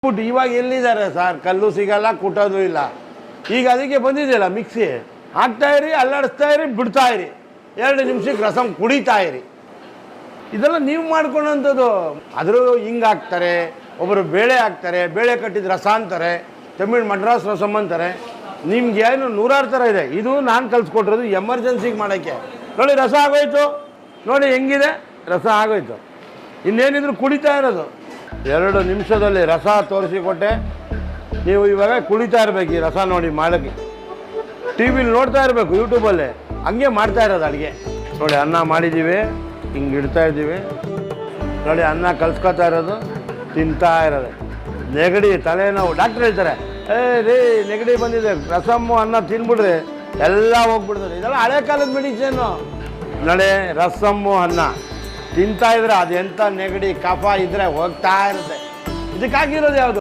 ಬಿಟ್ಟು ಇವಾಗ ಎಲ್ಲಿದ್ದಾರೆ ಸರ್, ಕಲ್ಲು ಸಿಗಲ್ಲ, ಕುಟ್ಟೋದು ಇಲ್ಲ. ಈಗ ಅದಕ್ಕೆ ಬಂದಿದೆಯಲ್ಲ ಮಿಕ್ಸಿ, ಹಾಕ್ತಾ ಇರಿ, ಅಲ್ಲಾಡಿಸ್ತಾ ಇರಿ, ಬಿಡ್ತಾ ಇರಿ, 2 ನಿಮಿಷಕ್ಕೆ ರಸಮ್ ಕುಡಿತಾ ಇರಿ. ಇದೆಲ್ಲ ನೀವು ಮಾಡ್ಕೊಂಡಂಥದ್ದು. ಅದ್ರ ಹಿಂಗೆ ಹಾಕ್ತಾರೆ, ಒಬ್ಬರು ಬೇಳೆ ಹಾಕ್ತಾರೆ, ಬೇಳೆ ಕಟ್ಟಿದ ರಸ ಅಂತಾರೆ, ತಮಿಳ್ ಮಡ್ರಾಸ್ ರಸಮ್ ಅಂತಾರೆ. ನಿಮ್ಗೆ ಏನು 100 ಥರ ಇದೆ. ಇದು ನಾನು ಕಲಿಸ್ಕೊಟ್ಟಿರೋದು ಎಮರ್ಜೆನ್ಸಿಗೆ ಮಾಡೋಕ್ಕೆ. ನೋಡಿ ರಸ ಆಗೋಯ್ತು, ನೋಡಿ ಹೆಂಗಿದೆ ರಸ ಆಗೋಯ್ತು. ಇನ್ನೇನಿದ್ರು ಕುಡಿತಾ ಇರೋದು. 2 ನಿಮಿಷದಲ್ಲಿ ರಸ ತೋರಿಸಿಕೊಟ್ಟೆ. ನೀವು ಇವಾಗ ಕುಡಿತಾ ಇರಬೇಕು ಈ ರಸ ನೋಡಿ ಮಾಡೋಕ್ಕೆ. ಟಿ ವಿಲಿ ನೋಡ್ತಾ ಇರಬೇಕು, ಯೂಟ್ಯೂಬಲ್ಲಿ ಹಂಗೆ ಮಾಡ್ತಾ ಇರೋದು ಅಡುಗೆ. ನೋಡಿ ಅನ್ನ ಮಾಡಿದ್ದೀವಿ, ಹಿಂಗೆ ಇಡ್ತಾ ಇದ್ದೀವಿ. ನೋಡಿ ಅನ್ನ ಕಲ್ಸ್ಕೊತಾ ಇರೋದು, ತಿಂತಾ ಇರೋದು. ನೆಗಡಿ, ತಲೆನೋವು, ಡಾಕ್ಟ್ರ್ ಹೇಳ್ತಾರೆ, ರೀ ನೆಗಡಿ ಬಂದಿದೆ, ರಸಮ್ಮು ಅನ್ನ ತಿನ್ಬಿಡ್ರಿ ಎಲ್ಲ ಹೋಗ್ಬಿಡ್ತದೆ. ಇದೆಲ್ಲ ಹಳೆ ಕಾಲದ ಮೆಡಿಸಿನ್ನು. ನೋಡಿ ರಸಮ್ಮು ಅನ್ನ ತಿಂತಾ ಇದ್ರೆ ಅದೆಂಥ ನೆಗಡಿ ಕಫ ಇದ್ದರೆ ಹೋಗ್ತಾ ಇರುತ್ತೆ. ಇದಕ್ಕಾಗಿರೋದು ಯಾವುದು?